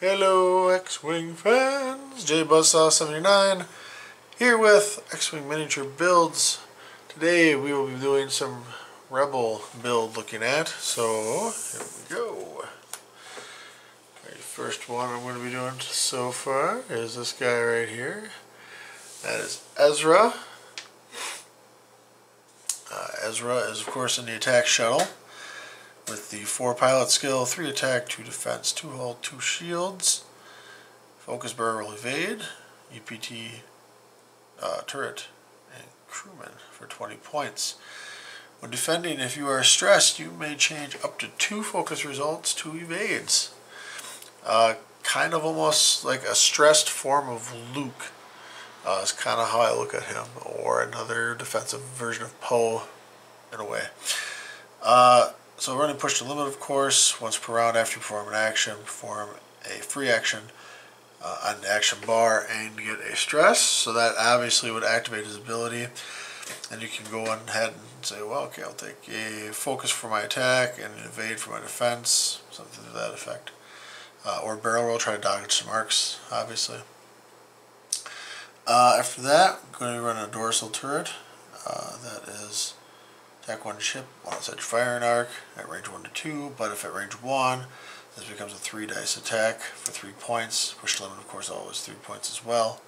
Hello X-Wing fans, JBuzzsaw79 here with X-Wing miniature builds. Today we will be doing some Rebel build looking at, so here we go. The first one I'm going to be doing so far is this guy right here. That is Ezra. Ezra is of course in the attack shuttle with the 4 pilot skill, 3 attack, 2 defense, 2 hull, 2 shields, focus, barrel, evade, EPT, turret, and crewman for 20 points. When defending, if you are stressed, you may change up to 2 focus results to evades. Kind of almost like a stressed form of Luke is kind of how I look at him, or another defensive version of Poe in a way. So running push to limit, of course. Once per round after you perform an action, perform a free action on the action bar and get a stress. So that obviously would activate his ability. And you can go ahead and say, well, okay, I'll take a focus for my attack and an evade for my defense, something to that effect. Or barrel roll, try to dodge some arcs, obviously. After that, I'm going to run a dorsal turret. That is attack 1 ship, 1 outside your firing arc at range 1 to 2, but if at range 1, this becomes a 3 dice attack for 3 points. Push limit, of course, always 3 points as well.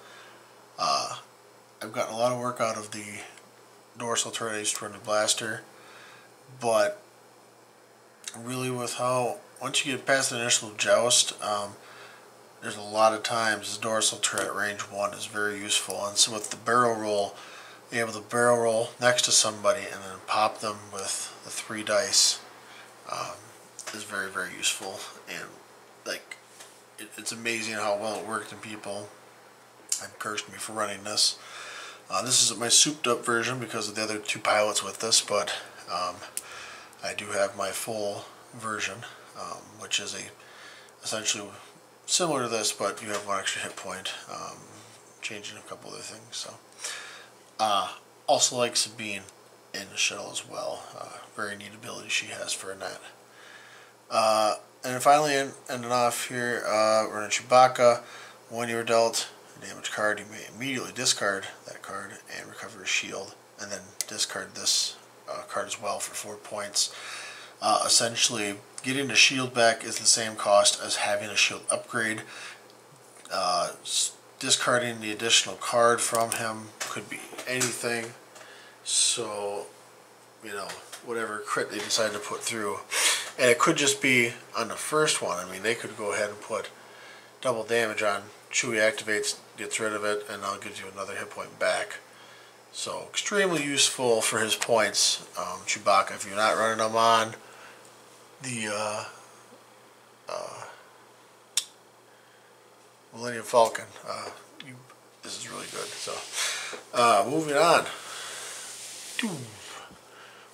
I've gotten a lot of work out of the dorsal turret. I used to run the blaster, but really with how, once you get past the initial joust, there's a lot of times the dorsal turret at range 1 is very useful, and so with the barrel roll, be able to barrel roll next to somebody and then pop them with the 3 dice is very, very useful. And like it's amazing how well it worked, and people have cursed me for running this. This is my souped up version because of the other 2 pilots with this, but I do have my full version, which is essentially similar to this, but you have 1 extra hit point, changing a couple other things. So. Also like Sabine in the shuttle as well. Very neat ability she has for a net. And then finally, ending off here, we're in Chewbacca. When you're dealt a damage card, you may immediately discard that card and recover a shield, and then discard this card as well for 4 points. Essentially, getting a shield back is the same cost as having a shield upgrade. Discarding the additional card from him could be anything, so you know, whatever crit they decide to put through, and it could just be on the first one. I mean, they could go ahead and put double damage on. Chewie activates, gets rid of it, and now gives you another hit point back. So extremely useful for his points, Chewbacca. If you're not running them on the Millennium Falcon, this is really good. So moving on,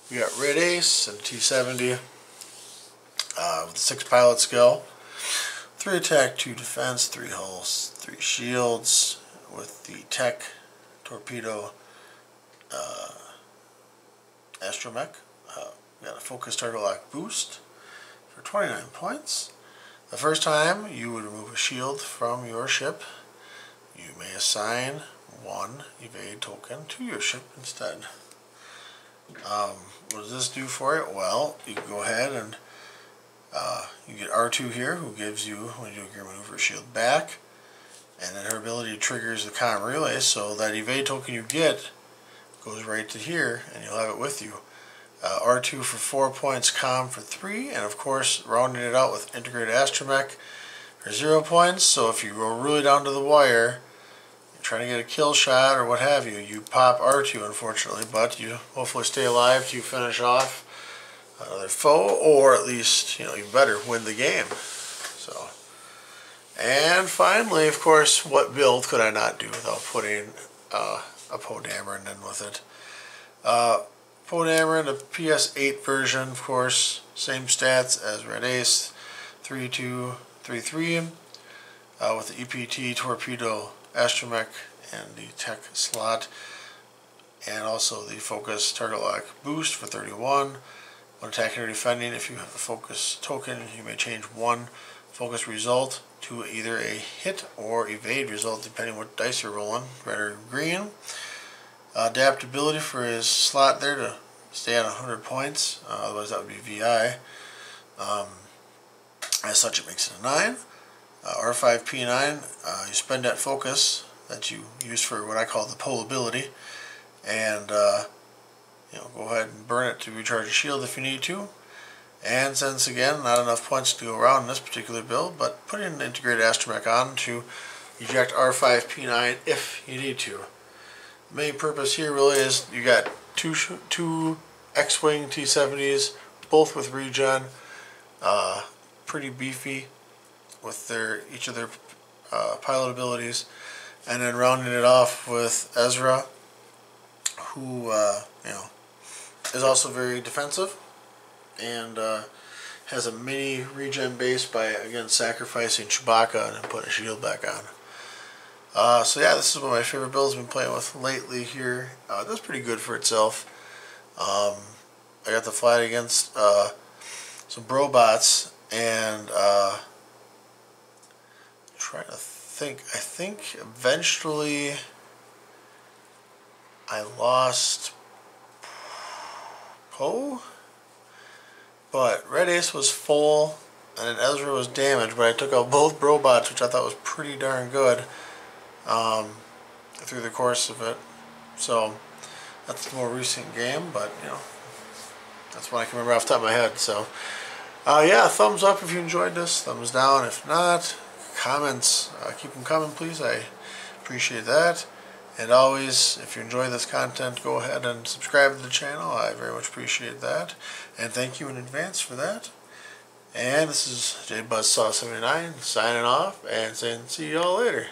we got Red Ace and T-70 with the 6 pilot skill, 3 attack, 2 defense, 3 hulls, 3 shields, with the tech torpedo astromech. We got a focus target lock boost for 29 points. The first time you would remove a shield from your ship, you may assign 1 evade token to your ship instead. What does this do for it? Well, you can go ahead and you get R2 here, who gives you, when you do a gear maneuver, shield back, and then her ability triggers the comm relay, so that evade token you get goes right to here, and you'll have it with you. R2 for 4 points, comm for 3, and of course rounding it out with integrated astromech for 0 points. So if you go really down to the wire, you're trying to get a kill shot or what have you, you pop R2 unfortunately, but you hopefully stay alive to finish off another foe, or at least, you know, even better, win the game. So, and finally, of course, what build could I not do without putting a Poe Dameron in with it? Poe Dameron, the PS8 version, of course, same stats as Red Ace, 3-2-3-3, with the EPT torpedo astromech and the tech slot, and also the focus target lock boost for 31. When attacking or defending, if you have a focus token, you may change 1 focus result to either a hit or evade result, depending what dice you're rolling, red or green. Adaptability for his slot there to stay at 100 points, otherwise that would be VI. As such, it makes it a 9. R5P9, you spend that focus that you use for what I call the pull ability, and go ahead and burn it to recharge your shield if you need to. And since again not enough points to go around in this particular build, but put in integrated astromech on to eject R5P9 if you need to. The main purpose here really is you got two X-Wing T-70s, both with regen, pretty beefy with each of their pilot abilities, and then rounding it off with Ezra, who is also very defensive and has a mini regen base by again sacrificing Chewbacca and then putting a shield back on. So yeah, this is one of my favorite builds I've been playing with lately here. It does pretty good for itself. I got to fly it against some Brobots, and trying to think. I think eventually I lost Poe, but Red Ace was full, and then Ezra was damaged. But I took out both Brobots, which I thought was pretty darn good through the course of it. So that's the more recent game, but that's what I can remember off the top of my head. So yeah, thumbs up if you enjoyed this, thumbs down if not. Comments, keep them coming please, I appreciate that. And always, if you enjoy this content, go ahead and subscribe to the channel. I very much appreciate that, and thank you in advance for that. And this is JBuzzsaw79 signing off and saying see you all later.